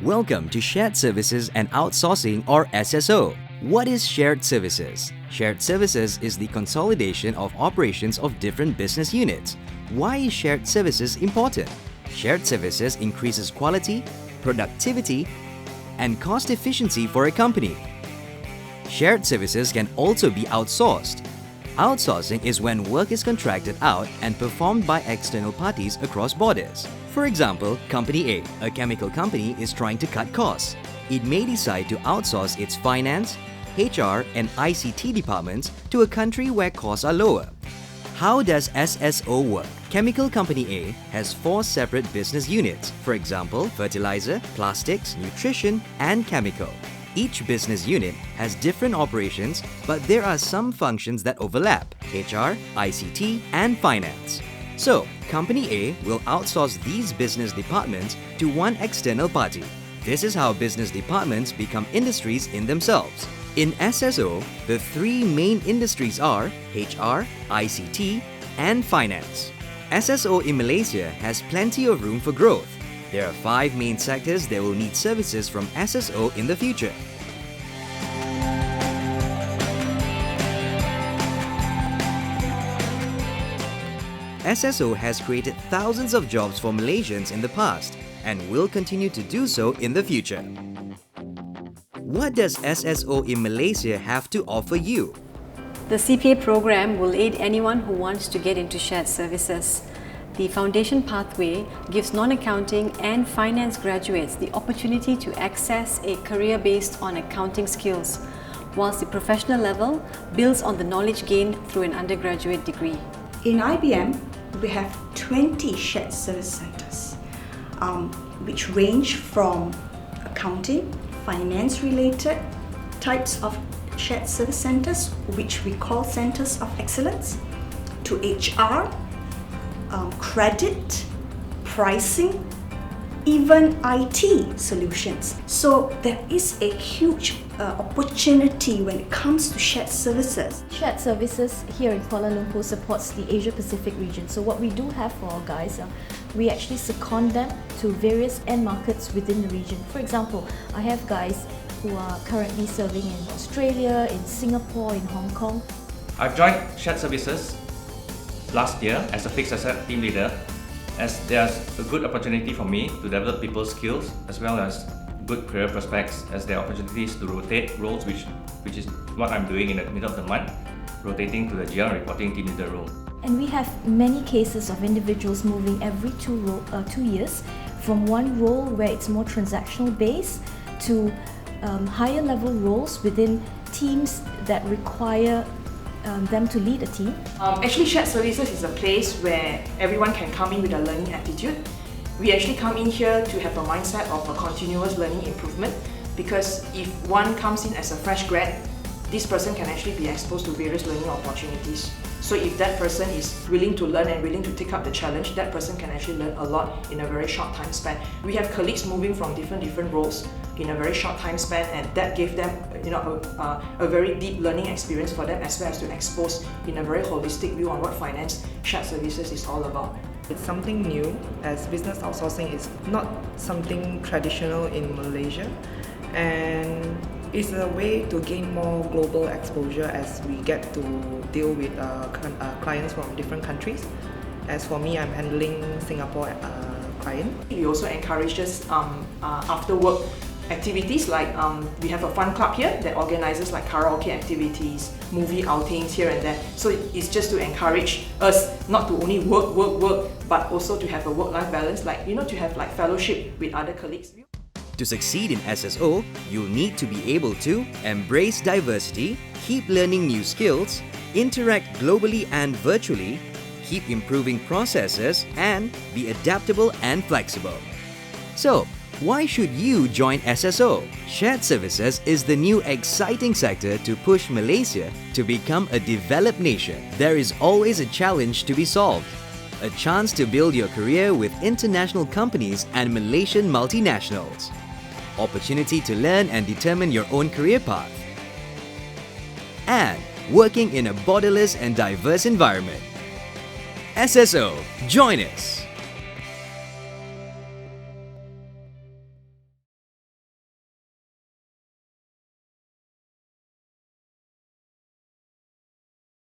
Welcome to Shared Services and Outsourcing, or SSO. What is shared services? Shared services is the consolidation of operations of different business units. Why is shared services important? Shared services increases quality, productivity, and cost efficiency for a company. Shared services can also be outsourced. Outsourcing is when work is contracted out and performed by external parties across borders. For example, Company A, a chemical company, is trying to cut costs. It may decide to outsource its finance, HR, and ICT departments to a country where costs are lower. How does SSO work? Chemical Company A has 4 separate business units, for example, fertilizer, plastics, nutrition, and chemical. Each business unit has different operations, but there are some functions that overlap: HR, ICT, and finance. So, Company A will outsource these business departments to one external party. This is how business departments become industries in themselves. In SSO, the 3 main industries are HR, ICT, and finance. SSO in Malaysia has plenty of room for growth. There are 5 main sectors that will need services from SSO in the future. SSO has created thousands of jobs for Malaysians in the past and will continue to do so in the future. What does SSO in Malaysia have to offer you? The CPA program will aid anyone who wants to get into shared services. The foundation pathway gives non-accounting and finance graduates the opportunity to access a career based on accounting skills, whilst the professional level builds on the knowledge gained through an undergraduate degree. In IBM, we have 20 shared service centers, which range from accounting, finance-related types of shared service centers, which we call centers of excellence, to HR, credit, pricing, even IT solutions. So there is a huge opportunity when it comes to shared services. Shared Services here in Kuala Lumpur supports the Asia Pacific region. So what we do have for our guys, we actually second them to various end markets within the region. For example, I have guys who are currently serving in Australia, in Singapore, in Hong Kong. I've joined Shared Services last year as a fixed asset team leader, as there's a good opportunity for me to develop people's skills as well as good career prospects, as there are opportunities to rotate roles, which is what I'm doing in the middle of the month, rotating to the GR reporting team leader role. And we have many cases of individuals moving every 2 years from one role where it's more transactional based to higher level roles within teams that require them to lead a team. Actually, Shared Services is a place where everyone can come in with a learning attitude. We actually come in here to have a mindset of a continuous learning improvement, because if one comes in as a fresh grad, this person can actually be exposed to various learning opportunities. So if that person is willing to learn and willing to take up the challenge, that person can actually learn a lot in a very short time span. We have colleagues moving from different roles in a very short time span, and that gave them a very deep learning experience for them, as well as to expose in a very holistic view on what finance shared services is all about. It's something new, as business outsourcing is not something traditional in Malaysia, and it's a way to gain more global exposure as we get to deal with clients from different countries. As for me, I'm handling Singapore client. We also encourage just after work activities, like we have a fun club here that organizes like karaoke activities, movie outings here and there. So it's just to encourage us not to only work, but also to have a work-life balance, like to have like fellowship with other colleagues. To succeed in SSO, you'll need to be able to embrace diversity, keep learning new skills, interact globally and virtually, keep improving processes, and be adaptable and flexible. So, why should you join SSO? Shared Services is the new exciting sector to push Malaysia to become a developed nation. There is always a challenge to be solved. A chance to build your career with international companies and Malaysian multinationals. Opportunity to learn and determine your own career path. And working in a borderless and diverse environment. SSO, join us!